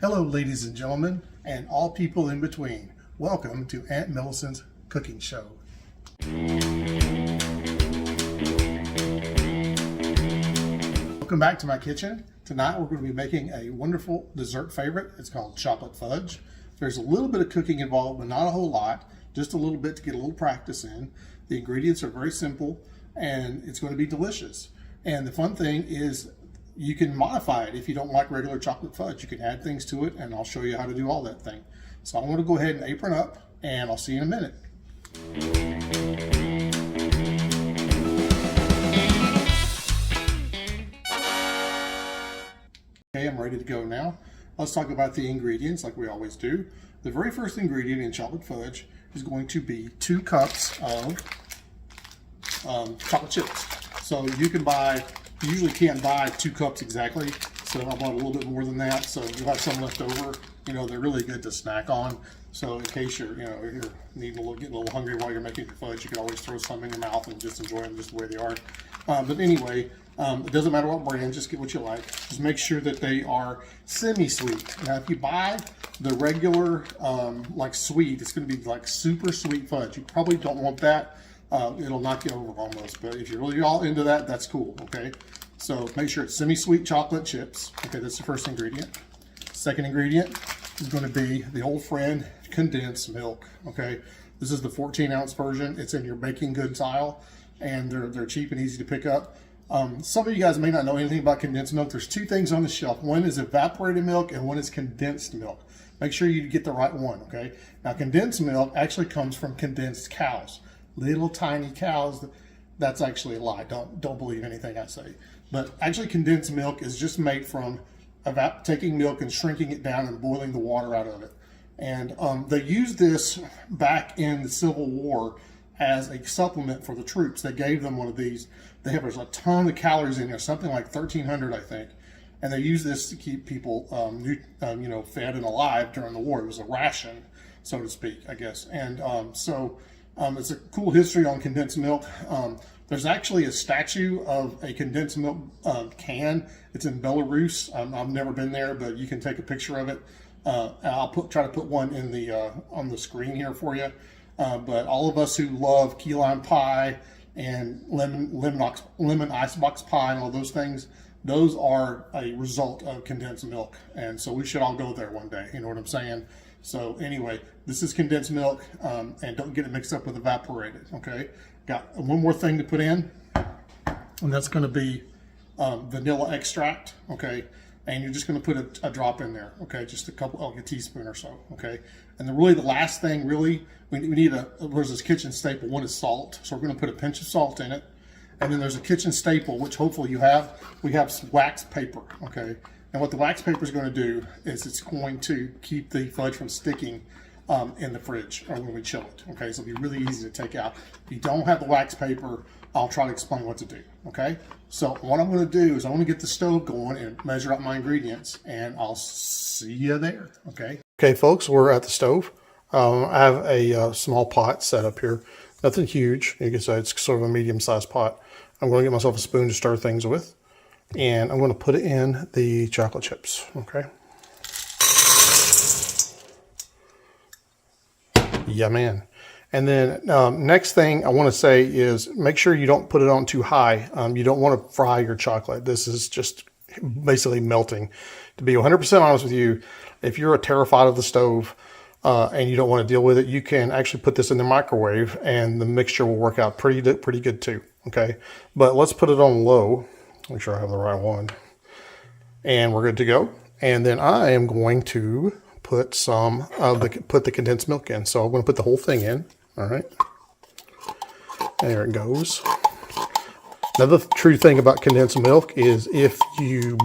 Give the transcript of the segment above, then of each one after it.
Hello ladies and gentlemen, and all people in between. Welcome to Aunt Millicent's cooking show. Welcome back to my kitchen. Tonight we're going to be making a wonderful dessert favorite. It's called chocolate fudge. There's a little bit of cooking involved, but not a whole lot. Just a little bit to get a little practice in. The ingredients are very simple and it's going to be delicious. And the fun thing is you can modify it. If you don't like regular chocolate fudge, you can add things to it, and I'll show you how to do all that thing. So I'm going to go ahead and apron up, and I'll see you in a minute. Okay, I'm ready to go now. Let's talk about the ingredients like we always do. The very first ingredient in chocolate fudge is going to be 2 cups of chocolate chips. So you can buy, you usually can't buy 2 cups exactly, so I bought a little bit more than that. So you'll have some left over. You know, they're really good to snack on. So in case you're, you're getting a little hungry while you're making your fudge, you can always throw some in your mouth and just enjoy them just the way they are. But anyway, it doesn't matter what brand, just get what you like. Just make sure that they are semi-sweet. Now, if you buy the regular, like sweet, it's going to be like super sweet fudge. You probably don't want that. It'll knock you over almost, but if you're really all into that, that's cool, okay? So make sure it's semi-sweet chocolate chips. Okay, that's the first ingredient. Second ingredient is going to be the old friend condensed milk, okay? This is the 14-ounce version. It's in your baking goods aisle, and they're cheap and easy to pick up. Some of you guys may not know anything about condensed milk. There's 2 things on the shelf. One is evaporated milk and one is condensed milk. Make sure you get the right one, okay? Now, condensed milk actually comes from condensed cows. Little tiny cows. That's actually a lie. Don't believe anything I say. But actually, condensed milk is just made from taking milk and shrinking it down and boiling the water out of it. And they used this back in the Civil War as a supplement for the troops. They gave them one of these. There's a ton of calories in there, something like 1,300, I think. And they used this to keep people, fed and alive during the war. It was a ration, so to speak, I guess. And it's a cool history on condensed milk. There's actually a statue of a condensed milk can. It's in Belarus. I've never been there, but you can take a picture of it. I'll try to put one in the on the screen here for you. But all of us who love key lime pie and lemon icebox pie and all those things, those are a result of condensed milk. And so we should all go there one day. You know what I'm saying? So anyway, this is condensed milk, and don't get it mixed up with evaporated, okay? Got one more thing to put in, and that's going to be vanilla extract, okay? And you're just going to put a drop in there, okay? Just like a teaspoon or so, okay? And the last thing, we need there's this kitchen staple. One is salt, so we're going to put a pinch of salt in it. And then there's a kitchen staple, which hopefully you have. We have some wax paper, okay? And what the wax paper is going to do is it's going to keep the fudge from sticking in the fridge or when we chill it, okay? So it'll be really easy to take out. If you don't have the wax paper, I'll try to explain what to do, okay? So what I'm going to do is I'm going to get the stove going and measure out my ingredients, and I'll see you there, okay? Okay, folks, we're at the stove. I have a small pot set up here. Nothing huge. You can say it's sort of a medium-sized pot. I'm going to get myself a spoon to stir things with. And I'm going to put it in the chocolate chips, okay? Yeah, man. And then next thing I want to say is make sure you don't put it on too high. You don't want to fry your chocolate. This is just basically melting. To be 100% honest with you, if you're terrified of the stove and you don't want to deal with it, you can actually put this in the microwave and the mixture will work out pretty good too, okay? But let's put it on low. Make sure I have the right one. And we're good to go. And then I am going to put put the condensed milk in. So I'm going to put the whole thing in. All right. There it goes. Another true thing about condensed milk is if you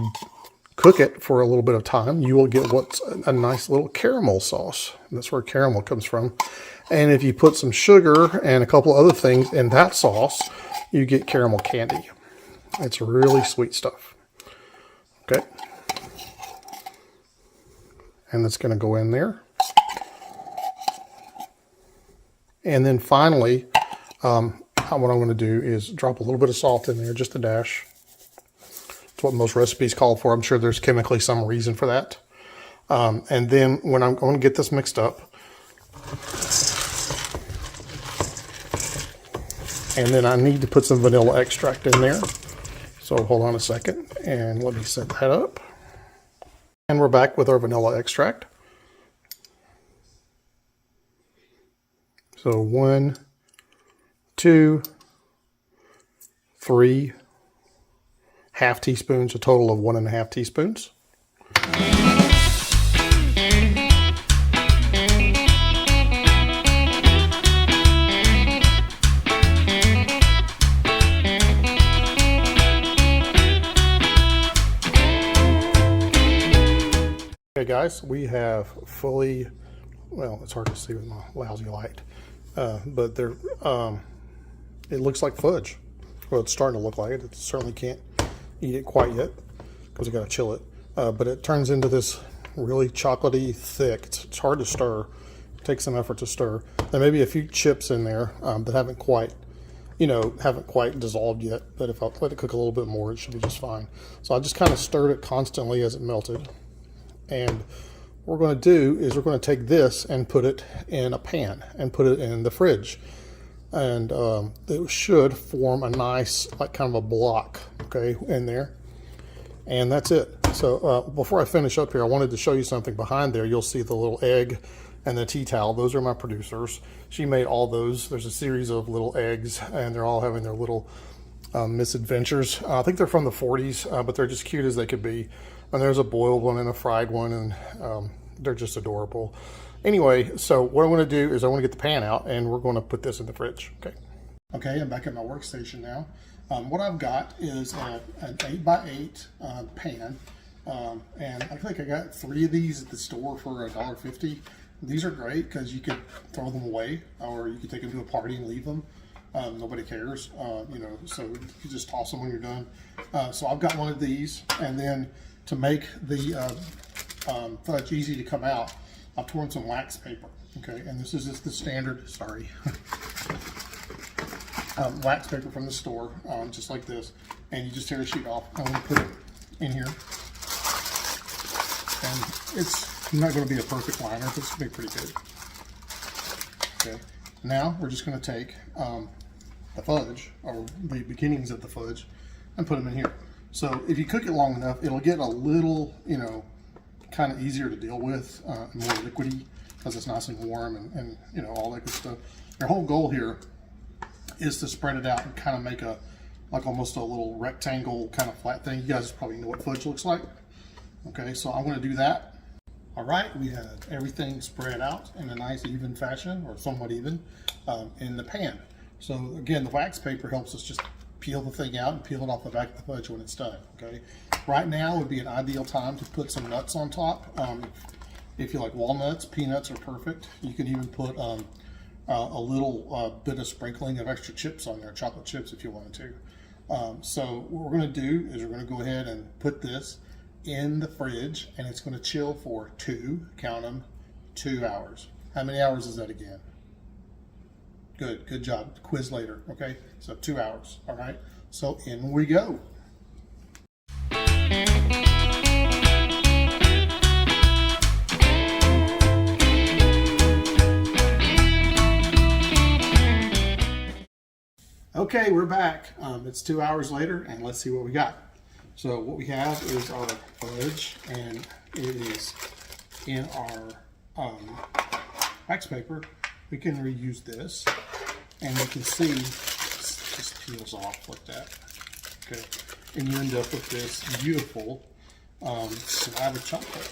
cook it for a little bit of time, you will get what's a nice little caramel sauce. That's where caramel comes from. And if you put some sugar and a couple other things in that sauce, you get caramel candy. It's really sweet stuff. Okay. And that's going to go in there. And then finally, what I'm going to do is drop a little bit of salt in there, just a dash. It's what most recipes call for. I'm sure there's chemically some reason for that. And then when I'm going to get this mixed up, and then I need to put some vanilla extract in there. So hold on a second and let me set that up. And we're back with our vanilla extract. So 1, 2, 3 half teaspoons, a total of 1.5 teaspoons. Okay guys, we have fully, well, it's hard to see with my lousy light, but they're, it looks like fudge. Well, it's starting to look like it. It certainly can't eat it quite yet because we got to chill it. But it turns into this really chocolatey thick. It's hard to stir. It takes some effort to stir. There may be a few chips in there that haven't quite, haven't quite dissolved yet. But if I let it cook a little bit more, it should be just fine. So I just kind of stirred it constantly as it melted. And what we're going to do is we're going to take this and put it in a pan and put it in the fridge. And it should form a nice, like kind of a block, okay, in there. And that's it. So before I finish up here, I wanted to show you something behind there. You'll see the little egg and the tea towel. Those are my producers. She made all those. There's a series of little eggs, and they're all having their little misadventures. I think they're from the 40s, but they're just cute as they could be. And there's a boiled one and a fried one, and they're just adorable. Anyway, so what I'm going to do is I want to get the pan out, and we're going to put this in the fridge. Okay, I'm back at my workstation now. What I've got is an 8x8 pan, and I think I got 3 of these at the store for $1.50. These are great because you could throw them away, or you could take them to a party and leave them. Nobody cares, so you just toss them when you're done. So I've got one of these, and then to make the fudge easy to come out, I've torn some wax paper, okay, and this is just the standard, wax paper from the store, just like this, and you just tear a sheet off. I'm going to put it in here, and it's not going to be a perfect liner, but it's going to be pretty good. Okay, now we're just going to take the fudge, or the beginnings of the fudge, and put them in here. So if you cook it long enough, it'll get a little, kind of easier to deal with, more liquidy, because it's nice and warm, and all that good stuff. Your whole goal here is to spread it out and kind of make like almost a little rectangle kind of flat thing. You guys probably know what fudge looks like. Okay, so I'm going to do that. All right, we have everything spread out in a nice even fashion, or somewhat even, in the pan. So again, the wax paper helps us just peel the thing out and peel it off the back of the fudge when it's done. Okay, right now would be an ideal time to put some nuts on top. If you like walnuts, peanuts are perfect. You can even put a little bit of sprinkling of extra chips on there, chocolate chips if you wanted to. So what we're going to do is we're going to go ahead and put this in the fridge, and it's going to chill for 2 hours. How many hours is that again? Good job. Quiz later. Okay, so 2 hours. All right, so in we go. Okay, we're back. It's 2 hours later, and let's see what we got. So what we have is our fudge, and it is in our wax paper. We can reuse this, and you can see it just peels off like that. Okay, and you end up with this beautiful slab of chocolate.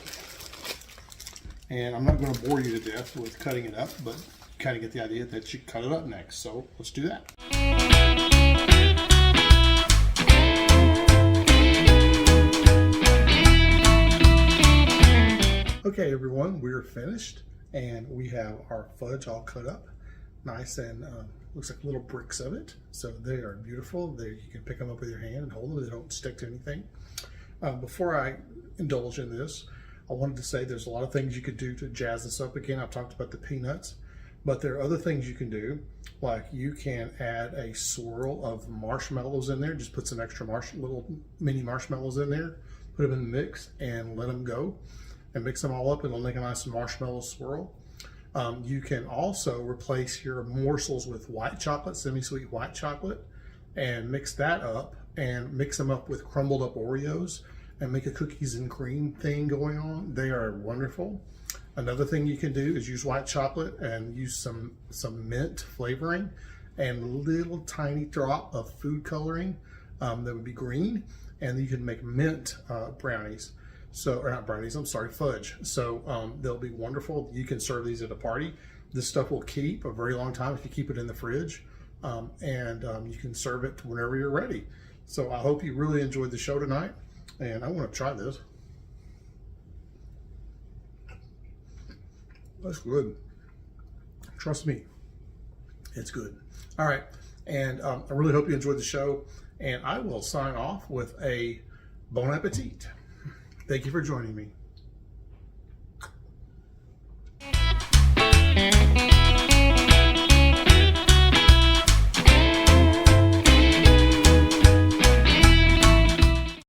And I'm not going to bore you to death with cutting it up, but you kind of get the idea that you cut it up next. So let's do that. Okay, everyone, we're finished, and we have our fudge all cut up nice, and looks like little bricks of it. So they are beautiful. You can pick them up with your hand and hold them. They don't stick to anything. Before I indulge in this, I wanted to say there's a lot of things you could do to jazz this up. Again, I've talked about the peanuts, but there are other things you can do, like you can add a swirl of marshmallows in there. Just put some extra little mini marshmallows in there, put them in the mix, and let them go. and mix them all up. It'll make a nice marshmallow swirl. You can also replace your morsels with white chocolate, semi-sweet white chocolate, and mix that up and mix them up with crumbled up Oreos and make a cookies and cream thing going on. They are wonderful. Another thing you can do is use white chocolate and use some mint flavoring and a little tiny drop of food coloring that would be green, and you can make mint brownies. So, or not brownies, I'm sorry, fudge. So they'll be wonderful. You can serve these at a party. This stuff will keep a very long time if you keep it in the fridge, and you can serve it whenever you're ready. So I hope you really enjoyed the show tonight, and I want to try this. That's good. Trust me, it's good. All right, and I really hope you enjoyed the show, and I will sign off with a bon appetit. Thank you for joining me.